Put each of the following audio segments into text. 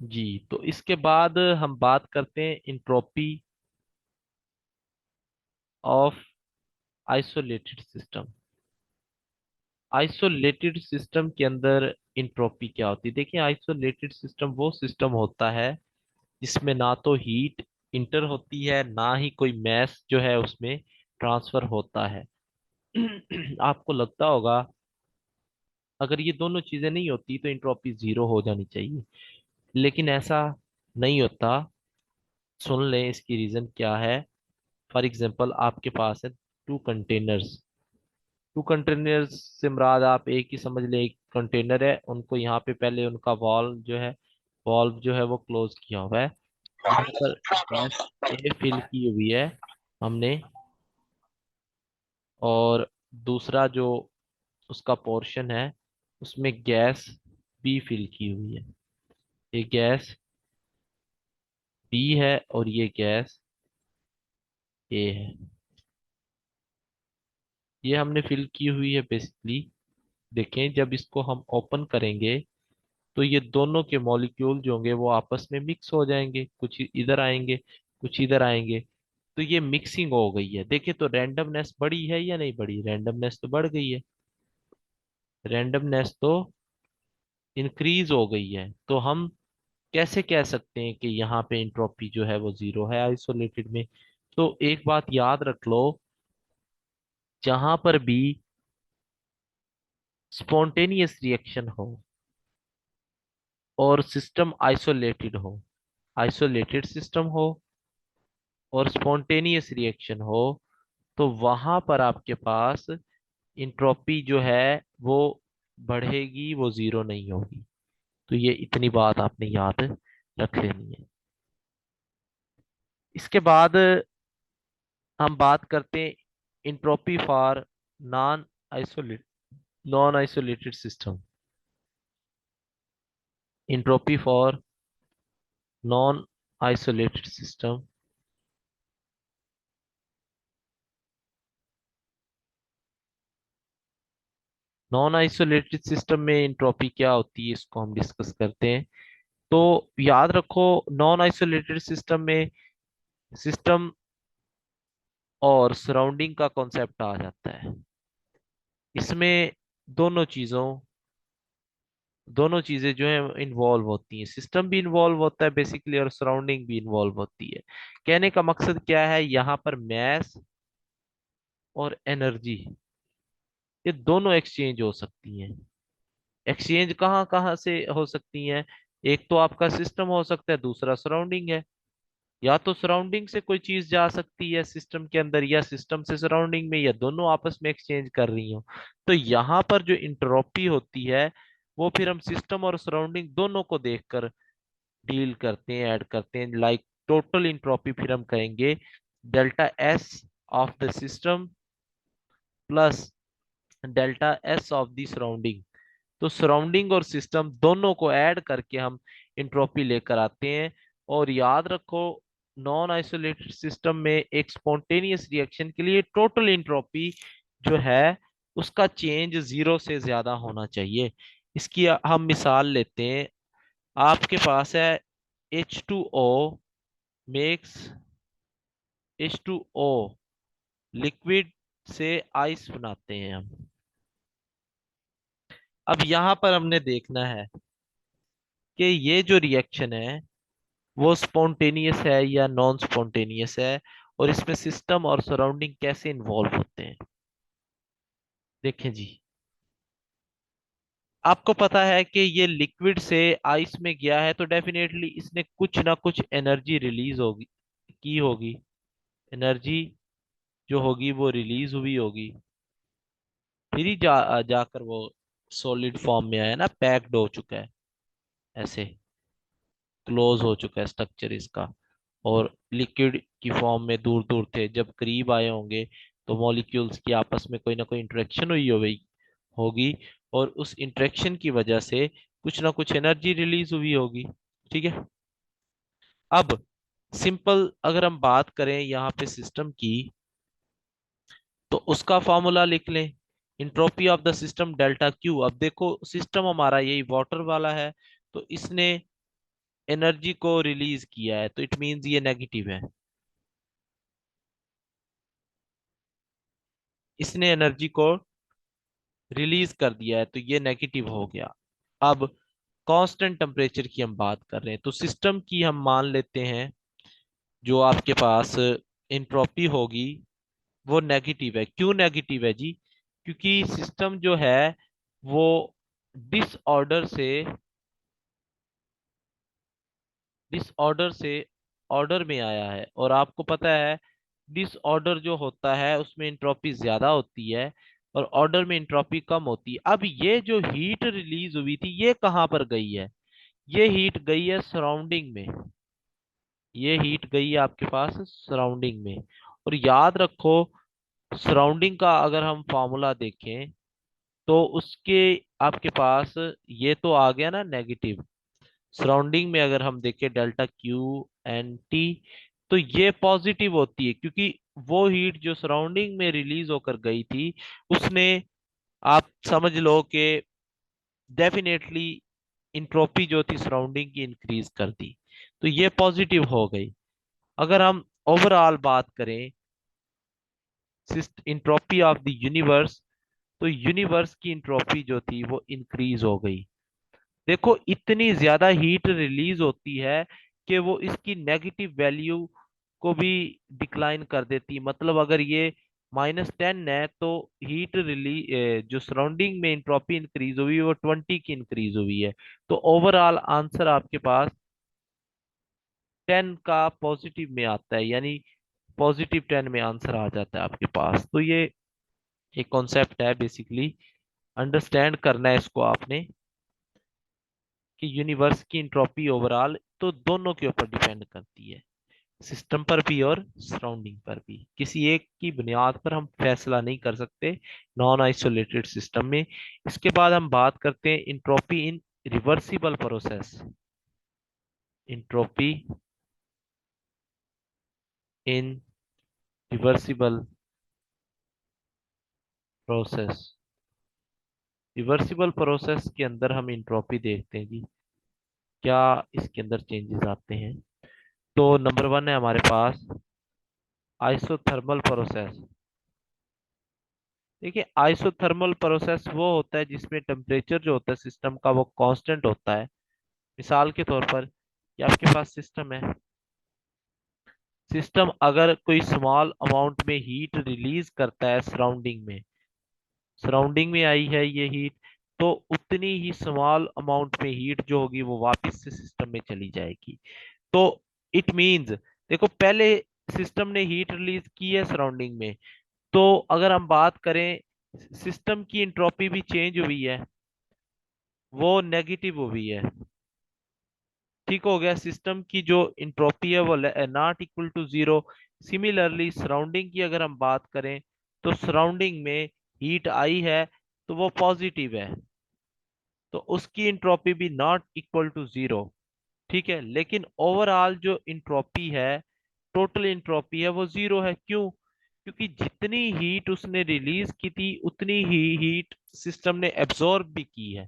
जी। तो इसके बाद हम बात करते हैं entropy of isolated system. Isolated system के अंदर इंट्रोपी क्या होती है? देखिए, आइसोलेटेड सिस्टम वो सिस्टम होता है जिसमें ना तो हीट इंटर होती है, ना ही कोई मैस जो है उसमें ट्रांसफर होता है। आपको लगता होगा अगर ये दोनों चीजें नहीं होती तो इंट्रोपी जीरो हो जानी चाहिए, लेकिन ऐसा नहीं होता। सुन लें इसकी रीजन क्या है। फॉर एग्जांपल, आपके पास है टू कंटेनर्स से मुराद आप एक ही समझ ले, एक कंटेनर है, उनको यहाँ पे पहले उनका वॉल्व जो है वो क्लोज किया हुआ है। यहाँ पर गैस ए फिल की हुई है हमने, और दूसरा जो उसका पोर्शन है उसमें गैस बी फिल की हुई है। ये गैस बी है और ये गैस ए है। ये हमने फिल की हुई है बेसिकली। देखें, जब इसको हम ओपन करेंगे तो ये दोनों के मॉलिक्यूल जो होंगे वो आपस में मिक्स हो जाएंगे, कुछ इधर आएंगे कुछ इधर आएंगे। तो ये मिक्सिंग हो गई है। देखिए, तो रैंडमनेस बढ़ी है या नहीं बढ़ी? रैंडमनेस तो बढ़ गई है, रैंडमनेस तो इंक्रीज हो गई है। तो हम कैसे कह सकते हैं कि यहाँ पे इंट्रोपी जो है वो जीरो है आइसोलेटेड में? तो एक बात याद रख लो, जहां पर भी स्पॉन्टेनियस रिएक्शन हो और सिस्टम आइसोलेटेड हो, आइसोलेटेड सिस्टम हो और स्पॉन्टेनियस रिएक्शन हो, तो वहां पर आपके पास इंट्रोपी जो है वो बढ़ेगी, वो जीरो नहीं होगी। तो ये इतनी बात आपने याद रख लेनी है। इसके बाद हम बात करते हैं entropy for non isolate non isolated system. Entropy for non isolated system. Non isolated system में इंट्रोपी क्या होती है, इसको हम डिस्कस करते हैं। तो याद रखो, नॉन आइसोलेटेड सिस्टम में सिस्टम और सराउंडिंग का कॉन्सेप्ट आ जाता है। इसमें दोनों चीजों दोनों चीजें जो है इन्वॉल्व होती हैं। सिस्टम भी इन्वॉल्व होता है बेसिकली, और सराउंडिंग भी इन्वॉल्व होती है। कहने का मकसद क्या है, यहाँ पर मैस और एनर्जी ये दोनों एक्सचेंज हो सकती हैं। एक्सचेंज कहाँ कहाँ से हो सकती हैं? एक तो आपका सिस्टम हो सकता है, दूसरा सराउंडिंग है। या तो सराउंडिंग से कोई चीज जा सकती है सिस्टम के अंदर, या सिस्टम से सराउंडिंग में, या दोनों आपस में एक्सचेंज कर रही हो। तो यहाँ पर जो इंट्रोपी होती है वो फिर हम सिस्टम और सराउंडिंग दोनों को देखकर डील करते हैं, ऐड करते हैं। लाइक टोटल इंट्रोपी फिर हम कहेंगे delta S of the system plus delta S of the surrounding. तो सराउंडिंग और सिस्टम दोनों को ऐड करके हम इंट्रोपी लेकर आते हैं। और याद रखो, नॉन आइसोलेटेड सिस्टम में एक स्पॉन्टेनियस रिएक्शन के लिए टोटल इंट्रोपी जो है उसका चेंज जीरो से ज्यादा होना चाहिए। इसकी हम मिसाल लेते हैं। आपके पास है H2O मेक्स H2O, लिक्विड से आइस बनाते हैं हम। अब यहां पर हमने देखना है कि ये जो रिएक्शन है वो स्पॉन्टेनियस है या नॉन स्पॉन्टेनियस है, और इसमें सिस्टम और सराउंडिंग कैसे इन्वॉल्व होते हैं। देखें जी, आपको पता है कि ये लिक्विड से आइस में गया है, तो डेफिनेटली इसने कुछ ना कुछ एनर्जी रिलीज होगी, की होगी। एनर्जी जो होगी वो रिलीज हुई होगी, फिर ही जाकर वो सॉलिड फॉर्म में आया ना, पैक्ड हो चुका है, ऐसे क्लोज हो चुका है स्ट्रक्चर इसका। और लिक्विड की फॉर्म में दूर दूर थे, जब करीब आए होंगे तो मॉलिक्यूल्स की आपस में कोई ना कोई इंटरेक्शन हुई होगी, और उस इंटरेक्शन की वजह से कुछ ना कुछ एनर्जी रिलीज हुई होगी। ठीक है। अब सिंपल अगर हम बात करें यहाँ पे सिस्टम की, तो उसका फॉर्मूला लिख लें, entropy of the system delta Q. अब देखो, सिस्टम हमारा यही वाटर वाला है, तो इसने एनर्जी को रिलीज किया है, तो इट मींस ये नेगेटिव है। इसने एनर्जी को रिलीज कर दिया है, तो ये नेगेटिव हो गया। अब कांस्टेंट टेम्परेचर की हम बात कर रहे हैं, तो सिस्टम की हम मान लेते हैं जो आपके पास इंट्रोपी होगी वो नेगेटिव है। क्यों नेगेटिव है जी? क्योंकि सिस्टम जो है वो डिसऑर्डर से डिसऑर्डर से ऑर्डर में आया है, और आपको पता है डिसऑर्डर जो होता है उसमें इंट्रोपी ज्यादा होती है और ऑर्डर में इंट्रोपी कम होती है। अब ये जो हीट रिलीज हुई थी ये कहाँ पर गई है? ये हीट गई है सराउंडिंग में। ये हीट गई है आपके पास सराउंडिंग में। और याद रखो, सराउंडिंग का अगर हम फॉर्मूला देखें तो उसके आपके पास ये तो आ गया ना नेगेटिव। सराउंडिंग में अगर हम देखें डेल्टा क्यू एन टी, तो ये पॉजिटिव होती है, क्योंकि वो हीट जो सराउंडिंग में रिलीज होकर गई थी उसने, आप समझ लो कि डेफिनेटली इंट्रोपी जो थी सराउंडिंग की इंक्रीज कर दी, तो ये पॉजिटिव हो गई। अगर हम ओवरऑल बात करें इंट्रोपी ऑफ द यूनिवर्स, तो यूनिवर्स की इंट्रोपी जो थी वो इंक्रीज हो गई। देखो इतनी ज्यादा हीट रिलीज होती है कि वो इसकी नेगेटिव वैल्यू को भी डिक्लाइन कर देती है। मतलब अगर ये -10 है तो हीट रिलीज जो सराउंडिंग में इंट्रोपी इंक्रीज हुई है वो 20 की इंक्रीज हुई है। तो ओवरऑल आंसर आपके पास 10 का पॉजिटिव में आता है, यानी +10 में आंसर आ जाता है आपके पास। तो ये एक कॉन्सेप्ट है बेसिकली, अंडरस्टैंड करना है इसको आपने, कि यूनिवर्स की इंट्रोपी ओवरऑल तो दोनों के ऊपर डिपेंड करती है, सिस्टम पर भी और सराउंडिंग पर भी। किसी एक की बुनियाद पर हम फैसला नहीं कर सकते नॉन आइसोलेटेड सिस्टम में। इसके बाद हम बात करते हैं इंट्रोपी इन रिवर्सिबल प्रोसेस। इंट्रोपी इन रिवर्सिबल प्रोसेस। रिवर्सिबल प्रोसेस के अंदर हम इंट्रोपी देखते हैं जी, क्या इसके अंदर चेंजेस आते हैं। तो नंबर 1 है हमारे पास आइसोथर्मल प्रोसेस। देखिए आइसोथर्मल प्रोसेस वो होता है जिसमें टेम्परेचर जो होता है सिस्टम का वो कांस्टेंट होता है। मिसाल के तौर पर ये आपके पास सिस्टम है। सिस्टम अगर कोई स्मॉल अमाउंट में हीट रिलीज करता है सराउंडिंग में आई है ये हीट, तो उतनी ही स्मॉल अमाउंट में हीट जो होगी वो वापस से सिस्टम में चली जाएगी। तो इट मींस, देखो पहले सिस्टम ने हीट रिलीज की है सराउंडिंग में, तो अगर हम बात करें सिस्टम की इंट्रोपी भी चेंज हुई है, वो नेगेटिव हुई है। ठीक हो गया, सिस्टम की जो इंट्रोपी है वो not equal to zero. Similarly surrounding की अगर हम बात करें तो सराउंडिंग में हीट आई है तो वो पॉजिटिव है, तो उसकी इंट्रोपी भी नॉट इक्वल टू जीरो। ठीक है, लेकिन ओवरऑल जो इंट्रोपी है, टोटल इंट्रोपी है वो जीरो है। क्यों? क्योंकि जितनी हीट उसने रिलीज की थी उतनी ही हीट सिस्टम ने एब्जॉर्ब भी की है,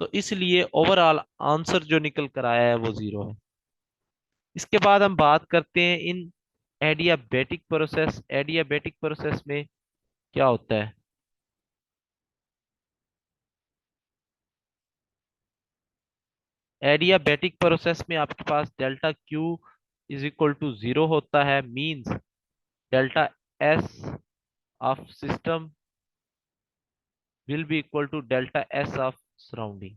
तो इसलिए ओवरऑल आंसर जो निकल कर आया है वो जीरो है। इसके बाद हम बात करते हैं इन एडियाबेटिक प्रोसेस। एडियाबेटिक प्रोसेस में क्या होता है? एडियाबेटिक प्रोसेस में आपके पास delta Q is equal to zero होता है, means delta S of system will be equal to delta S of surrounding.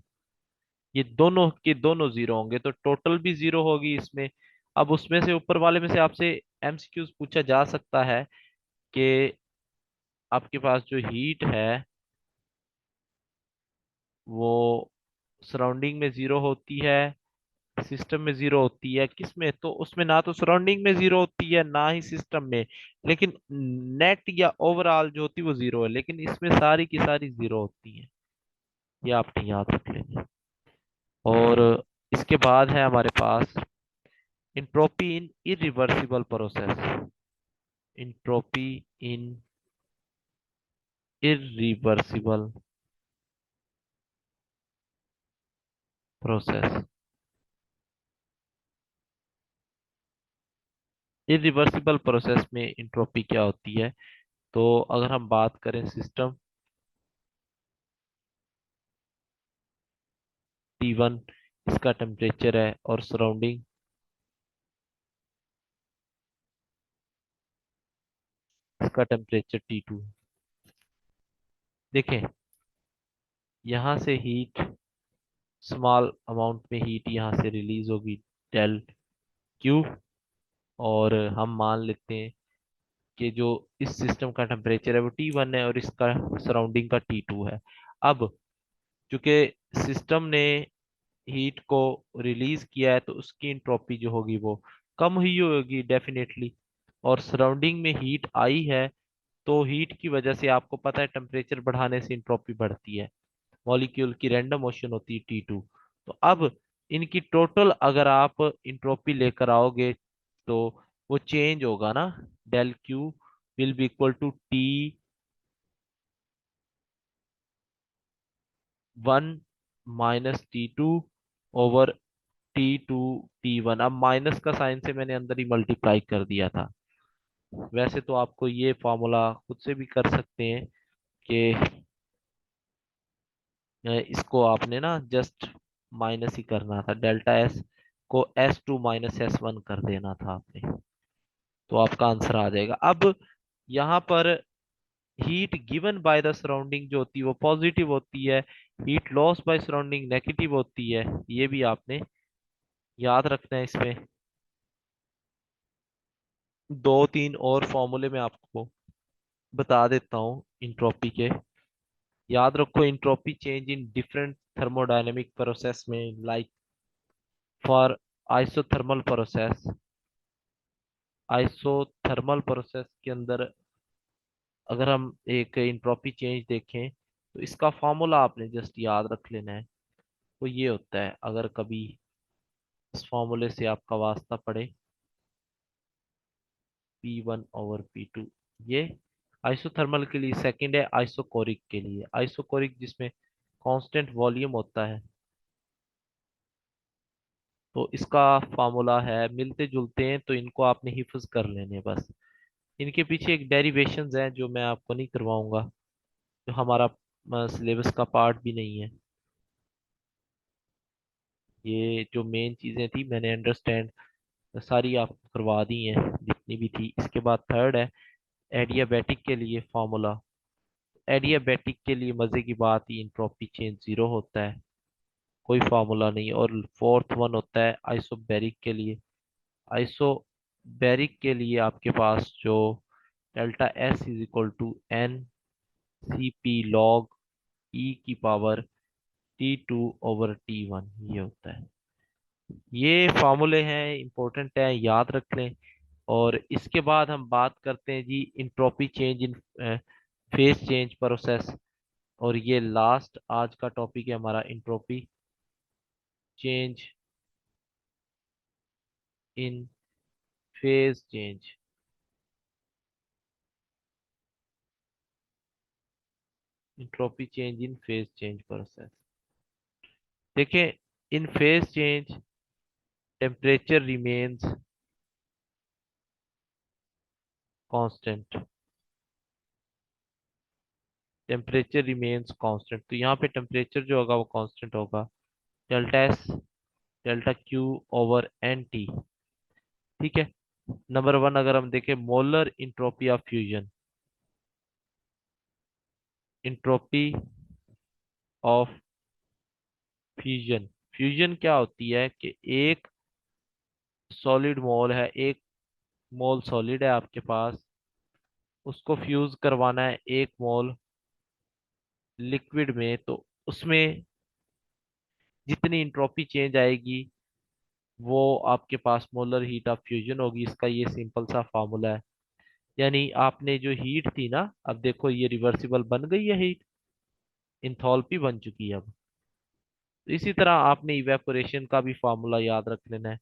ये दोनों के दोनों जीरो होंगे तो टोटल भी जीरो होगी इसमें। अब उसमें से ऊपर वाले में से आपसे एमसीक्यूज पूछा जा सकता है कि आपके पास जो हीट है वो सराउंडिंग में जीरो होती है, सिस्टम में जीरो होती है, किसमें? तो उसमें ना तो सराउंडिंग में जीरो होती है ना ही सिस्टम में, लेकिन नेट या ओवरऑल जो होती है वो जीरो है, लेकिन इसमें सारी की सारी जीरो होती है। ये आपने याद रख लेंगे। और इसके बाद है हमारे पास इंट्रोपी इन इरिवर्सिबल प्रोसेस। इंट्रोपी इन इरिवर्सिबल प्रोसेस। इरिवर्सिबल प्रोसेस में इंट्रोपी क्या होती है? तो अगर हम बात करें सिस्टम T1, इसका टेम्परेचर है, और सराउंडिंग इसका टेम्परेचर T2। देखें, यहाँ से हीट, स्मॉल अमाउंट में हीट यहाँ से रिलीज होगी, डेल क्यू। और हम मान लेते हैं कि जो इस सिस्टम का टेम्परेचर है वो T1 है और इसका सराउंडिंग का T2 है। अब चूंकि सिस्टम ने हीट को रिलीज किया है तो उसकी इंट्रोपी जो होगी वो कम हुई होगी डेफिनेटली। और सराउंडिंग में हीट आई है, तो हीट की वजह से आपको पता है टेम्परेचर बढ़ाने से इंट्रोपी बढ़ती है, मॉलिक्यूल की रैंडम मोशन होती है T2। तो अब इनकी टोटल अगर आप इंट्रोपी लेकर आओगे तो वो चेंज होगा ना, del Q will be equal to T1 minus T2 over T2 T1। अब माइनस का साइन से मैंने अंदर ही मल्टीप्लाई कर दिया था। वैसे तो आपको ये फॉर्मूला खुद से भी कर सकते हैं कि इसको आपने ना जस्ट माइनस ही करना था, डेल्टा एस को S2 माइनस S1 कर देना था आपने, तो आपका आंसर आ जाएगा। अब यहाँ पर heat given by the surrounding जो होती है वो पॉजिटिव होती है, heat loss by surrounding negative होती है, ये भी आपने याद रखना है इसमें। दो तीन और फॉर्मूले मैं आपको बता देता हूँ इंट्रोपी के। याद रखो, entropy change in different thermodynamic process में, like for isothermal process, isothermal process के अंदर अगर हम एक इंट्रोपी चेंज देखें तो इसका फॉर्मूला आपने जस्ट याद रख लेना है। तो ये होता है, अगर कभी इस फॉर्मूले से आपका वास्ता पड़े, P1/P2, ये आइसोथर्मल के लिए। सेकंड है आइसोकोरिक के लिए, आइसोकोरिक जिसमें कांस्टेंट वॉल्यूम होता है, तो इसका फॉर्मूला है, मिलते जुलते हैं तो इनको आपने हिफ्ज कर लेने हैं बस। इनके पीछे एक डेरिवेशंस हैं जो मैं आपको नहीं करवाऊंगा, जो हमारा सिलेबस का पार्ट भी नहीं है। ये जो मेन चीजें थी मैंने अंडरस्टैंड सारी आपको करवा दी हैं जितनी भी थी। इसके बाद थर्ड है एडियाबैटिक के लिए फॉर्मूला। एडियाबैटिक के लिए मजे की बात ही, इंट्रोपी चेंज जीरो होता है, कोई फार्मूला नहीं। और फोर्थ वन होता है आइसोबैरिक के लिए। आइसोबैरिक के लिए आपके पास जो delta S is equal to n C P log e की पावर T2/T1, ये होता है। ये फार्मूले हैं, इंपॉर्टेंट है, याद रख लें। और इसके बाद हम बात करते हैं जी entropy change in phase change process. और ये लास्ट आज का टॉपिक है हमारा, entropy change in phase change. Entropy change in phase change process. देखें, in phase change temperature remains constant, temperature remains constant. तो यहाँ पे टेम्परेचर जो होगा वो कांस्टेंट होगा, delta S delta Q over n T. ठीक है। नंबर वन अगर हम देखें, molar entropy of fusion, entropy of fusion. Fusion क्या होती है कि एक सॉलिड मोल है, एक मोल सॉलिड है आपके पास, उसको फ्यूज करवाना है एक मोल लिक्विड में, तो उसमें जितनी इंट्रोपी चेंज आएगी वो आपके पास मोलर हीट ऑफ फ्यूजन होगी। इसका ये सिंपल सा फार्मूला है। यानी आपने जो हीट थी ना, अब देखो ये रिवर्सिबल बन गई है हीट, इंथॉल्पी बन चुकी है अब। तो इसी तरह आपने इवेपोरेशन का भी फार्मूला याद रख लेना है,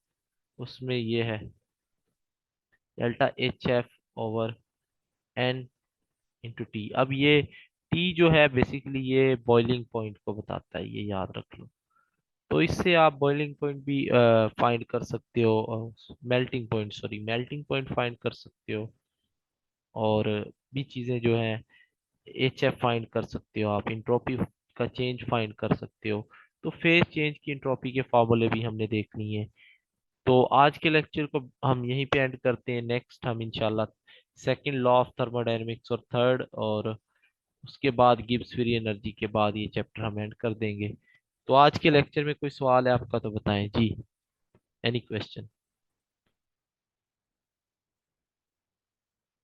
उसमें ये है डेल्टा HF/N × T। अब ये T जो है बेसिकली ये बॉइलिंग पॉइंट को बताता है, ये याद रख लो। तो इससे आप बॉइलिंग पॉइंट भी फाइंड कर सकते हो, melting point, sorry melting point find कर सकते हो, और भी चीजें जो है एच एफ फाइंड कर सकते हो, आप इंट्रोपी का चेंज फाइंड कर सकते हो। तो फेज चेंज की इंट्रोपी के फॉर्मूले भी हमने देख लिए हैं। तो आज के लेक्चर को हम यहीं पे एंड करते हैं। नेक्स्ट हम इंशाल्लाह सेकंड लॉ ऑफ थर्मोडायनेमिक्स और थर्ड, और उसके बाद गिब्स फ्री एनर्जी के बाद ये चैप्टर हम एंड कर देंगे। तो आज के लेक्चर में कोई सवाल है आपका तो बताएं जी। Any question?